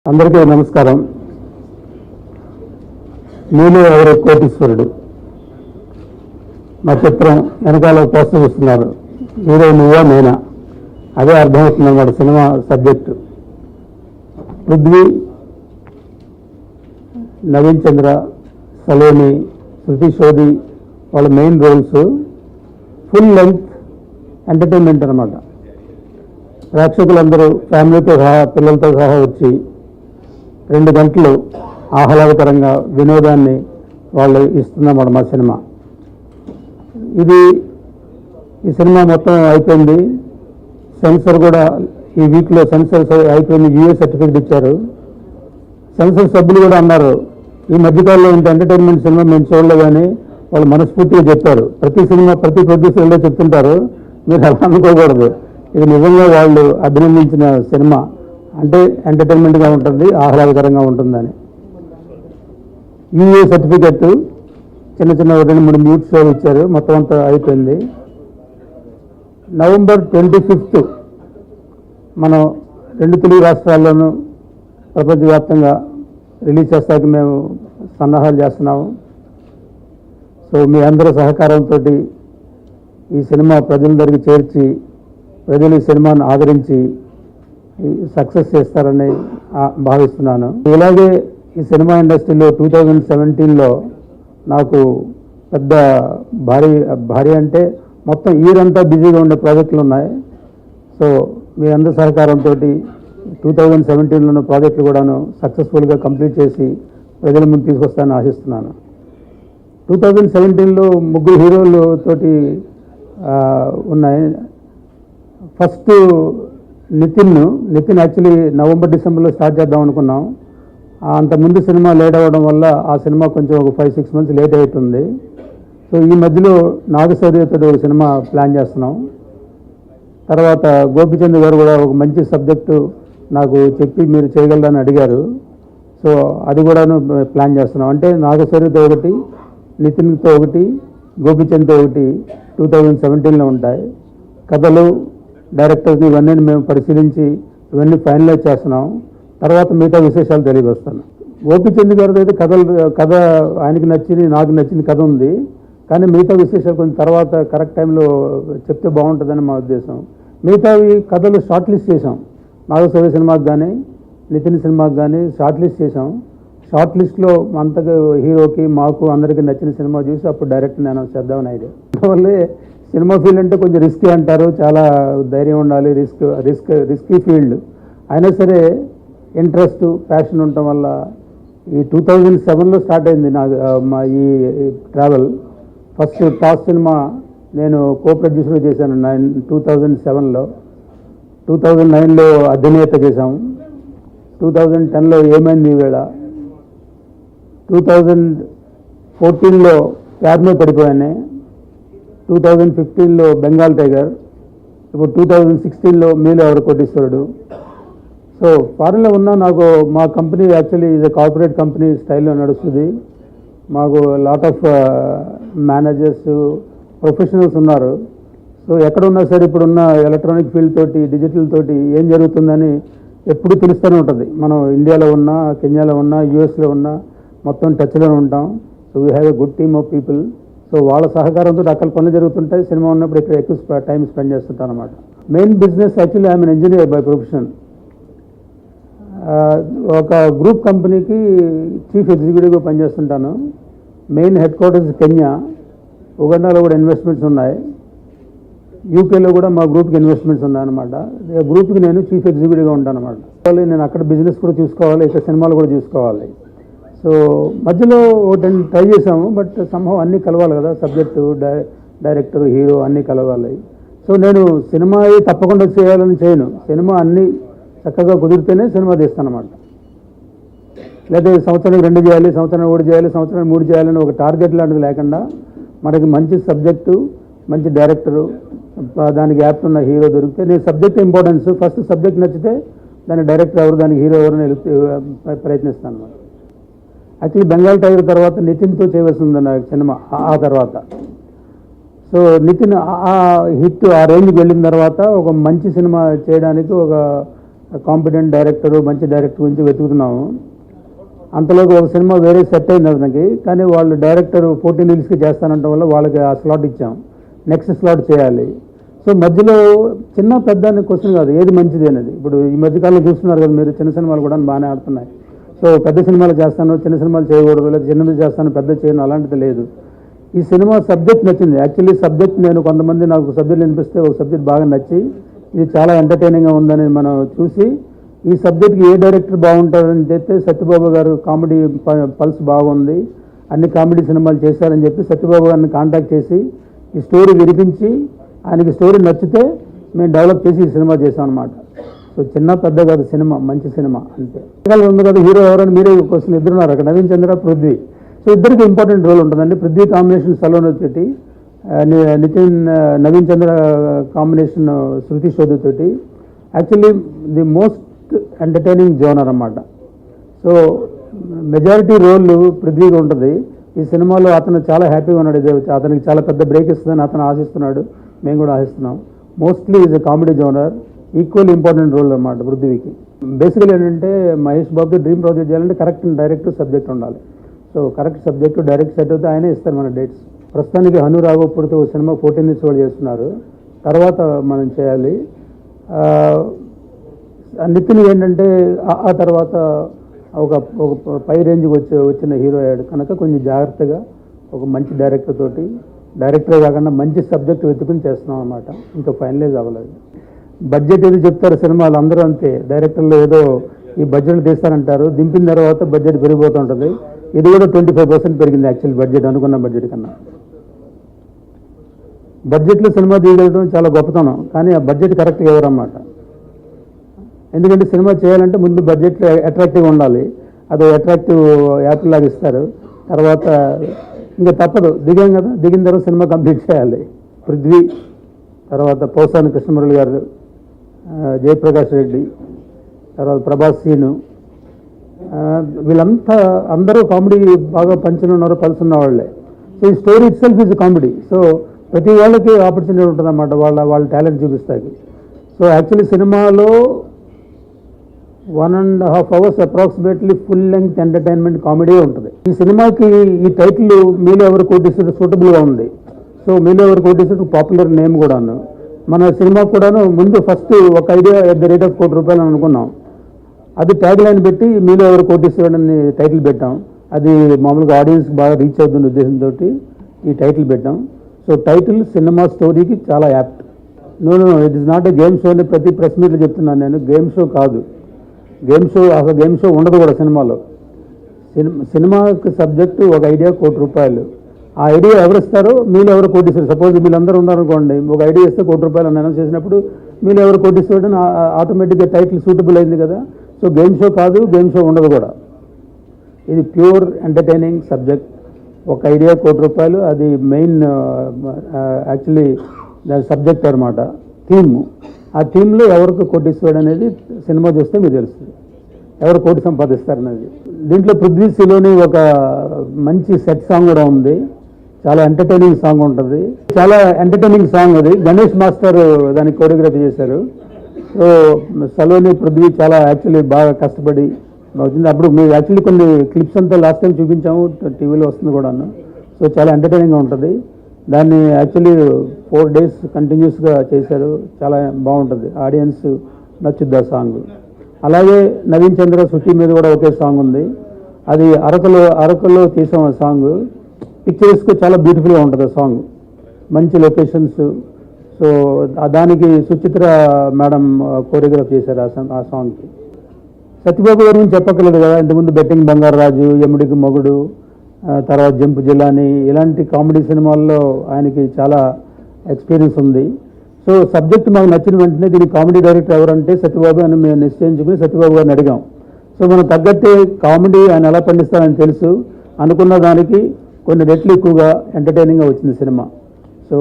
అందరికీ నమస్కారం. నీలో ఎవరో కోటీశ్వరుడు మా చిత్రం వెనకాల పోస్టర్ ఇస్తున్నారు. హీరో నువ్వా నేనా, అదే అర్థమవుతుంది అన్నమాట సినిమా సబ్జెక్టు. పృథ్వీ, నవీన్ చంద్ర, సలోని, శృతి శోధి వాళ్ళ main roles. Full length entertainment అనమాట. ప్రేక్షకులందరూ ఫ్యామిలీతో సహా పిల్లలతో సహా వచ్చి 2 గంటలు ఆహ్లాదకరంగా వినోదాన్ని వాళ్ళు ఇస్తున్నమాట మా సినిమా. ఈ సినిమా మొత్తం అయిపోయింది. సెన్సర్ కూడా ఈ వీక్లో సెన్సర్ అయిపోయింది. యూఏ సర్టిఫికేట్ ఇచ్చారు. సెన్సర్ సభ్యులు కూడా అన్నారు, ఈ మధ్యకాలంలో ఇంత ఎంటర్టైన్మెంట్ సినిమా మేము చూడలేదని వాళ్ళు మనస్ఫూర్తిగా చెప్పారు. ప్రతి ప్రొడ్యూసర్లో చెప్తుంటారు, మీరు అలా అనుకోకూడదు. ఇది నిజంగా వాళ్ళు అభినందించిన సినిమా. అంటే ఎంటర్టైన్మెంట్గా ఉంటుంది, ఆహ్లాదకరంగా ఉంటుందని. యూఏ సర్టిఫికెట్ చిన్న 2-3 మ్యూట్ షోలు ఇచ్చారు. మొత్తం అంతా అయిపోయింది. నవంబర్ 25 మనం 2 తెలుగు రాష్ట్రాల్లోనూ ప్రపంచవ్యాప్తంగా రిలీజ్ చేస్తానికి మేము సన్నాహాలు చేస్తున్నాము. సో మీ అందరి సహకారంతో ఈ సినిమా ప్రజల దగ్గరికి చేర్చి ప్రజలు ఈ సినిమాను ఆదరించి సక్సెస్ చేస్తారని భావిస్తున్నాను. ఇలాగే ఈ సినిమా ఇండస్ట్రీలో 2017లో నాకు పెద్ద భారీ అంటే మొత్తం ఇయర్ అంతా బిజీగా ఉండే ప్రాజెక్టులు ఉన్నాయి. సో మీ అందరి సహకారంతో 2017లోని ప్రాజెక్టులు కూడాను సక్సెస్ఫుల్గా కంప్లీట్ చేసి ప్రజల ముందు తీసుకొస్తానని ఆశిస్తున్నాను. 2017లో 3 హీరోలతోటి ఉన్నాయి. ఫస్ట్ నితిన్ యాక్చువల్లీ నవంబర్ డిసెంబర్లో స్టార్ట్ చేద్దాం అనుకున్నాం. అంత ముందు సినిమా లేట్ అవ్వడం వల్ల ఆ సినిమా కొంచెం ఒక 5-6 మంత్స్ లేట్ అవుతుంది. సో ఈ మధ్యలో నాగశౌర్యతో ఒక సినిమా ప్లాన్ చేస్తున్నాం. తర్వాత గోపిచంద్ గారు కూడా ఒక మంచి సబ్జెక్టు నాకు చెప్పి మీరు చేయగలరని అడిగారు. సో అది కూడాను ప్లాన్ చేస్తున్నాం. అంటే నాగశౌర్యతో ఒకటి, నితిన్తో ఒకటి, గోపిచంద్తో ఒకటి 2017లో ఉంటాయి. కథలు, డైరెక్టర్ని ఇవన్నీ మేము పరిశీలించి ఇవన్నీ ఫైనలైజ్ చేస్తున్నాం. తర్వాత మిగతా విశేషాలు తెలియవస్తాను. గోపిచంద్ గారితో అయితే కథ ఆయనకి నచ్చింది, నాకు నచ్చిన కథ ఉంది. కానీ మిగతా విశేషాలు కొంచెం తర్వాత కరెక్ట్ టైంలో చెప్తే బాగుంటుందని మా ఉద్దేశం. మిగతావి కథలు షార్ట్ లిస్ట్ చేసాం. నాగశౌర్య సినిమాకి కానీ నితిన్ సినిమాకి కానీ షార్ట్ లిస్ట్ చేసాం. షార్ట్ లిస్ట్లో అంతగా హీరోకి మాకు అందరికీ నచ్చిన సినిమా చూసి అప్పుడు డైరెక్ట్ నేను చేద్దామని ఐడియా. అందువల్లే సినిమా ఫీల్డ్ అంటే కొంచెం రిస్కీ అంటారు, చాలా ధైర్యం ఉండాలి, రిస్కీ ఫీల్డ్. అయినా సరే ఇంట్రెస్ట్, ప్యాషన్ ఉండటం వల్ల ఈ 2007లో స్టార్ట్ అయింది మా ఈ ట్రావెల్. ఫస్ట్ టాస్ సినిమా నేను కో-ప్రొడ్యూసర్ చేశాను 2007లో. 2009లో అధినేత చేశాము. 2010లో ఏమైంది ఈవేళ. 2014లో ప్యార్మే పడిపోయానే. 2015లో బెంగాల్ టైగర్. ఇప్పుడు 2016లో మీలో ఎవరు కోటీశ్వరుడు. సో ఫారెన్లో ఉన్నా నాకు మా కంపెనీ యాక్చువల్లీ ఇది కార్పొరేట్ కంపెనీ స్టైల్లో నడుస్తుంది. మాకు లాట్ ఆఫ్ మేనేజర్స్, ప్రొఫెషనల్స్ ఉన్నారు. సో ఎక్కడ ఉన్నా సరే ఇప్పుడున్న ఎలక్ట్రానిక్ ఫీల్డ్ తోటి, డిజిటల్ తోటి ఏం జరుగుతుందని ఎప్పుడు తెలుస్తూనే ఉంటుంది. మనం ఇండియాలో ఉన్నా, కెన్యాలో ఉన్నా, యూఎస్లో ఉన్నా మొత్తం టచ్లో ఉంటాం. So we have a good team of people. So వాళ్ళ సహకారంతో అక్కడ పనులు జరుగుతుంటాయి. సినిమా ఉన్నప్పుడు ఇక్కడ ఎక్కువ టైం స్పెండ్ చేస్తుంటాను అనమాట. Main business actually I'm an engineer by profession. ఒక గ్రూప్ కంపెనీకి చీఫ్ ఎగ్జిక్యూటివ్గా పనిచేస్తుంటాను. మెయిన్ హెడ్ క్వార్టర్స్ కెన్యా, ఉగాండాలో కూడా ఇన్వెస్ట్మెంట్స్ ఉన్నాయి. యూకేలో కూడా మా గ్రూప్కి ఇన్వెస్ట్మెంట్స్ ఉన్నాయన్నమాట. గ్రూప్కి నేను చీఫ్ ఎగ్జిక్యూటివ్గా ఉంటాను అనమాట. నేను అక్కడ బిజినెస్ కూడా చూసుకోవాలి, ఇక్కడ సినిమాలు కూడా చూసుకోవాలి. సో మధ్యలో ఒకటి ట్రై చేసాము, బట్ సంభవం అన్నీ కలవాలి కదా, సబ్జెక్టు, డైరెక్టర్, హీరో అన్నీ కలవాలి. సో నేను సినిమా తప్పకుండా చేయాలని చేయను. సినిమా అన్నీ చక్కగా కుదిరితేనే సినిమా తీస్తానమాట. లేదా సంవత్సరానికి 2 చేయాలి, సంవత్సరానికి 1 చేయాలి, సంవత్సరానికి 3 చేయాలని ఒక టార్గెట్ లాంటిది లేకుండా మనకి మంచి సబ్జెక్టు, మంచి డైరెక్టరు, దానికి యాప్ట్ ఉన్న హీరో దొరికితే, నేను సబ్జెక్ట్ ఇంపార్టెన్స్, ఫస్ట్ సబ్జెక్ట్ నచ్చితే దాని డైరెక్టర్ ఎవరు, దానికి హీరో ఎవరు ప్రయత్నిస్తాను అనమాట. యాక్చువల్లీ బెంగాల్ టైగర్ తర్వాత నితిన్తో చేయవలసి ఉంది నాకు సినిమా. ఆ తర్వాత సో నితిన్ ఆ హిట్, ఆ రేంజ్కి వెళ్ళిన తర్వాత ఒక మంచి సినిమా చేయడానికి ఒక కాంపిటెంట్ డైరెక్టర్, మంచి డైరెక్టర్ గురించి వెతుకుతున్నాము. అంతలోకి ఒక సినిమా వేరే సెట్ అయింది అతనికి, కానీ వాళ్ళు డైరెక్టర్ 14 రీల్స్కి చేస్తానంటం వల్ల వాళ్ళకి ఆ స్లాట్ ఇచ్చాం. నెక్స్ట్ స్లాట్ చేయాలి. సో మధ్యలో చిన్న పెద్ద అనే క్వశ్చన్ కాదు, ఏది మంచిది అనేది. ఇప్పుడు ఈ మధ్యకాలంలో చూస్తున్నారు కదా మీరు, చిన్న సినిమాలు కూడా బాగానే ఆడుతున్నాయి. సో పెద్ద సినిమాలు చేస్తాను, చిన్న సినిమాలు చేయకూడదు, లేదా చిన్నది చేస్తాను పెద్ద చేయను, అలాంటిది లేదు. ఈ సినిమా సబ్జెక్ట్ నచ్చింది. యాక్చువల్లీ సబ్జెక్ట్ నేను కొంతమంది నాకు సబ్జెక్ట్ వినిపిస్తే ఒక సబ్జెక్ట్ బాగా నచ్చి ఇది చాలా ఎంటర్టైనింగ్గా ఉందని మనం చూసి ఈ సబ్జెక్ట్కి ఏ డైరెక్టర్ బాగుంటారని చెప్తే సత్యబాబు గారు కామెడీ పల్స్ బాగుంది, అన్ని కామెడీ సినిమాలు చేశారని చెప్పి సత్యబాబు గారిని కాంటాక్ట్ చేసి ఈ స్టోరీ వినిపించి ఆయనకి స్టోరీ నచ్చితే మేము డెవలప్ చేసి ఈ సినిమా చేసాం అనమాట. సో చిన్న పెద్ద కాదు, సినిమా మంచి సినిమా అంతే. ఉంది కదా హీరో ఎవరని మీరే క్వశ్చన్, ఇద్దరున్నారు అక్కడ, నవీన్ చంద్ర, పృథ్వీ. సో ఇద్దరికి ఇంపార్టెంట్ రోల్ ఉంటుందండి. పృథ్వీ కాంబినేషన్ సలోన్ తోటి, నవీన్ చంద్ర కాంబినేషన్ శృతి శోధ తోటి. Actually the most entertaining genre అన్నమాట. సో మెజారిటీ రోల్ పృథ్వీగా ఉంటుంది ఈ సినిమాలో. అతను చాలా హ్యాపీగా ఉన్నాడు, అతనికి చాలా పెద్ద బ్రేక్ ఇస్తుందని అతను ఆశిస్తున్నాడు, మేము కూడా ఆశిస్తున్నాం. Mostly is a comedy genre, equal important role అన్నమాట పృథ్వీకి. బేసికలీ ఏంటంటే మహేష్ బాబుకి డ్రీమ్ ప్రాజెక్ట్ చేయాలంటే కరెక్ట్ డైరెక్ట్ సబ్జెక్ట్ ఉండాలి. So correct subject direct set అయితే ఆయనే ఇస్తారు మన డేట్స్. ప్రస్తుతానికి హను రాఘవపూడితో ఒక సినిమా 14 ఇయర్స్ వాళ్ళు చేస్తున్నారు, తర్వాత మనం చేయాలి. నితిన్ ఏంటంటే ఆ తర్వాత ఒక పై రేంజ్కి వచ్చిన హీరో అయ్యాడు కనుక కొంచెం జాగ్రత్తగా ఒక మంచి డైరెక్టర్ తోటి, డైరెక్టరే కాకుండా మంచి సబ్జెక్ట్ వెతుకుని చేస్తున్నాం అన్నమాట. ఇంకా ఫైనలైజ్ అవ్వలేదు. బడ్జెట్ ఏదో చెప్తారు సినిమాలు, అందరూ అంతే. డైరెక్టర్లు ఏదో ఈ బడ్జెట్లు తీస్తారంటారు, దింపిన తర్వాత బడ్జెట్ పెరిగిపోతుంటుంది. ఇది కూడా 25% పెరిగింది యాక్చువల్ బడ్జెట్, అనుకున్న బడ్జెట్ కన్నా. బడ్జెట్లో సినిమా తీయడం చాలా గొప్పతనం, కానీ ఆ బడ్జెట్ కరెక్ట్గా ఎవరన్నమాట. ఎందుకంటే సినిమా చేయాలంటే ముందు బడ్జెట్లో అట్రాక్టివ్గా ఉండాలి. అది అట్రాక్టివ్ యాప్లు లాగా ఇస్తారు, తర్వాత ఇంకా తప్పదు, దిగాం కదా, దిగిన తర్వాత సినిమా కంప్లీట్ చేయాలి. పృథ్వీ, తర్వాత పోసాని కృష్ణమురళి గారు, జయప్రకాష్ రెడ్డి, తర్వాత ప్రభాస్ సీను, వీళ్ళంతా అందరూ కామెడీ బాగా పంచులు ఉన్నారు, పలుసున్న వాళ్ళే. సో ఈ story it self is comedy. So ప్రతి వాళ్ళకి ఆపర్చునిటీ ఉంటుంది అన్నమాట, వాళ్ళ టాలెంట్ చూపిస్తాయి. సో యాక్చువల్లీ సినిమాలో 1.5 hours approximately full length entertainment comedy ఉంటుంది. ఈ సినిమాకి ఈ టైటిల్ మీలో ఎవరు కోటేశ్వరుడు సూటబుల్గా ఉంది. సో మీలో ఎవరు కోటేశ్వరుడు పాపులర్ నేమ్ కూడాను. మన సినిమా కూడాను ముందు ఫస్ట్ ఒక idea at the rate of ₹1 అని అనుకున్నాం. అది ట్యాగ్ లైన్ పెట్టి మీలో ఎవరు కోటేశ్వరుడు అని టైటిల్ పెట్టాం. అది మామూలుగా ఆడియన్స్ బాగా రీచ్ అవుతున్న ఉద్దేశంతో ఈ టైటిల్ పెట్టాం. సో టైటిల్ సినిమా స్టోరీకి చాలా apt. No it is not a game show అని ప్రతి ప్రెస్ మీట్లో చెప్తున్నాను నేను. గేమ్ షో కాదు, అసలు గేమ్ షో ఉండదు కూడా సినిమాలో. సినిమాకి సబ్జెక్టు ఒక ఐడియా ₹1. ఆ ఐడియా ఎవరు ఇస్తారో మీలో ఎవరు కోటిస్తారు. సపోజ్ వీళ్ళందరూ ఉన్నారనుకోండి, ఒక ఐడియా ఇస్తే ₹1 అని అనౌన్స్ చేసినప్పుడు మీలో ఎవరు కోటిస్తాడు అని ఆటోమేటిక్గా టైటిల్ సూటబుల్ అయింది కదా. సో గేమ్ షో కాదు, గేమ్ షో ఉండదు కూడా. ఇది ప్యూర్ ఎంటర్టైనింగ్ సబ్జెక్ట్. ఒక ఐడియా ₹1, అది మెయిన్ యాక్చువల్లీ దాని సబ్జెక్ట్ అనమాట, థీమ్. ఆ థీమ్లో ఎవరికి కోటిస్తాడు అనేది సినిమా చూస్తే మీకు తెలుస్తుంది, ఎవరు కోటి సంపాదిస్తారనేది. దీంట్లో పృథ్వీ సిలోని ఒక మంచి సెట్ సాంగ్ కూడా ఉంది, చాలా ఎంటర్టైనింగ్ సాంగ్ ఉంటుంది. చాలా ఎంటర్టైనింగ్ సాంగ్ అది. గణేష్ మాస్టర్ దానికి కోరియోగ్రఫీ చేశారు. సో సలోని పృథ్వీ చాలా యాక్చువల్లీ బాగా కష్టపడి వచ్చింది. అప్పుడు మేము యాక్చువల్లీ కొన్ని క్లిప్స్ అంతా లాస్ట్ టైం చూపించాము, టీవీలో వస్తుంది కూడాను. సో చాలా ఎంటర్టైనింగ్గా ఉంటుంది. దాన్ని యాక్చువల్లీ 4 days కంటిన్యూస్గా చేశారు, చాలా బాగుంటుంది, ఆడియన్స్ నచ్చుద్ది ఆ సాంగ్. అలాగే నవీన్ చంద్ర శృతి మీద కూడా ఒకే సాంగ్ ఉంది, అది అరకులో తీసాం ఆ సాంగ్. పిక్చర్స్కి చాలా బ్యూటిఫుల్గా ఉంటుంది ఆ సాంగ్, మంచి లొకేషన్స్. సో దానికి సుచిత్ర మేడం కోరియోగ్రాఫ్ చేశారు ఆ సాంగ్కి. సత్యబాబు గారి గురించి చెప్పక్కర్లేదు కదా, ఇంతకుముందు బెట్టింగ్ బంగారాజు, యముడికి మొగుడు, తర్వాత జంపు జిల్లాని, ఇలాంటి కామెడీ సినిమాల్లో ఆయనకి చాలా ఎక్స్పీరియన్స్ ఉంది. సో సబ్జెక్ట్ మాకు నచ్చిన వెంటనే దీనికి కామెడీ డైరెక్టర్ ఎవరంటే సత్యబాబు అని మేము నిశ్చయించుకుని సత్యబాబు గారిని అడిగాం. సో మనం తగ్గట్టే కామెడీ ఆయన ఎలా పండిస్తారని తెలుసు, అనుకున్న దానికి కొన్ని రెట్లు ఎక్కువగా ఎంటర్టైనింగ్గా వచ్చింది సినిమా. సో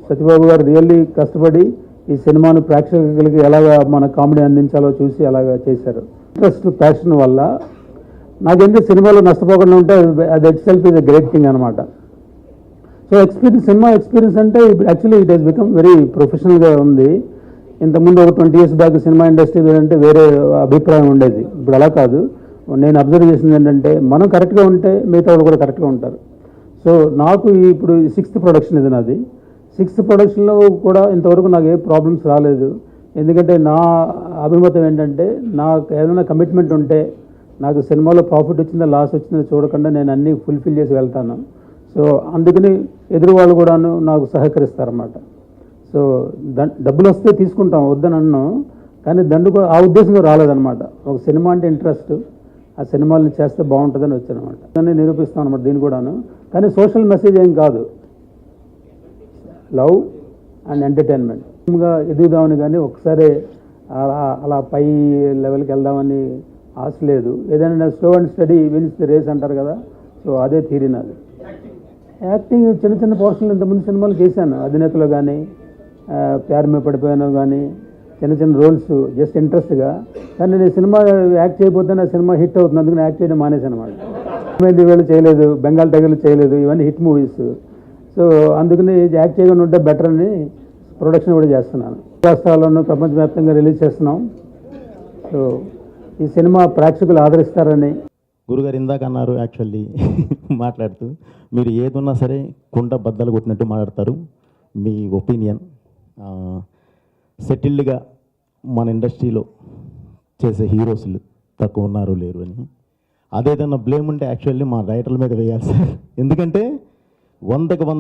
సత్యబాబు గారు రియల్లీ కష్టపడి ఈ సినిమాను ప్రేక్షకులకి ఎలాగా మన కామెడీ అందించాలో చూసి అలాగా చేశారు. ఇంట్రెస్ట్, ప్యాషన్ వల్ల నాకేంటి సినిమాలో నష్టపోకుండా ఉంటే అది it self is a great thing అనమాట. సో సినిమా ఎక్స్పీరియన్స్ అంటే actually it has become very ప్రొఫెషనల్గా ఉంది. ఇంతకుముందు ఒక 20 years బ్యాక్ సినిమా ఇండస్ట్రీ అంటే వేరే అభిప్రాయం ఉండేది. ఇప్పుడు అలా కాదు. నేను అబ్జర్వ్ చేసింది ఏంటంటే మనం కరెక్ట్గా ఉంటే మిగతా వాళ్ళు కూడా కరెక్ట్గా ఉంటారు. సో నాకు ఇప్పుడు 6th ప్రొడక్షన్ ఇది నాది. 6th ప్రొడక్షన్లో కూడా ఇంతవరకు నాకు ఏ ప్రాబ్లమ్స్ రాలేదు. ఎందుకంటే నా అభిమతం ఏంటంటే నాకు ఏదైనా కమిట్మెంట్ ఉంటే నాకు సినిమాలో ప్రాఫిట్ వచ్చిందా లాస్ వచ్చిందో చూడకుండా నేను అన్నీ ఫుల్ఫిల్ చేసి వెళ్తాను. సో అందుకని ఎదురు వాళ్ళు కూడాను నాకు సహకరిస్తారన్నమాట. సో డబ్బులు వస్తే తీసుకుంటాం వద్దని అన్నాం, కానీ దండుకు ఆ ఉద్దేశంగా రాలేదన్నమాట. ఒక సినిమా అంటే ఇంట్రెస్ట్, ఆ సినిమాలను చేస్తే బాగుంటుందని వచ్చానమాట. దాన్ని నిరూపిస్తాం అనమాట దీన్ని కూడాను. కానీ సోషల్ మెసేజ్ ఏం కాదు, లవ్ అండ్ ఎంటర్టైన్మెంట్ గా ఎదుగుదామని, కానీ ఒకసారి అలా పై లెవెల్కి వెళ్దామని ఆశ లేదు. ఏదైనా slow and steady wins the race అంటారు కదా, సో అదే థీరీ నాది. యాక్టింగ్ చిన్న చిన్న పోర్షన్లు ఇంతకుముందు సినిమాలు చేశాను, అధినేతలో కానీ ప్యార్ మీద పడిపోయాను కానీ చిన్న చిన్న రోల్స్ జస్ట్ ఇంట్రెస్ట్గా. కానీ నేను సినిమా యాక్ట్ చేయకపోతే నా సినిమా హిట్ అవుతుంది, అందుకని యాక్ట్ చేయడం మానేశాను అనమాట. వేలు చేయలేదు, బెంగాల్ టైగర్లు చేయలేదు, ఇవన్నీ హిట్ మూవీస్. సో అందుకని యాక్ట్ చేయకుండా ఉంటే బెటర్ అని ప్రొడక్షన్ కూడా చేస్తున్నాను. రాష్ట్రాల్లోనూ ప్రపంచవ్యాప్తంగా రిలీజ్ చేస్తున్నాం. సో ఈ సినిమా ప్రేక్షకులు ఆదరిస్తారని. గురుగారు ఇందాక అన్నారు యాక్చువల్లీ మాట్లాడుతూ, మీరు ఏదున్నా సరే కుండ బద్దలు కొట్టినట్టు మాట్లాడతారు. మీ ఒపీనియన్ సెటిల్డ్గా మన ఇండస్ట్రీలో చేసే హీరోస్లు తక్కువ ఉన్నారు లేరు అని, అదేదన్నా బ్లేమ్ ఉంటే యాక్చువల్లీ మా రైటర్ల మీద వేయాలి సార్. ఎందుకంటే 100కి 100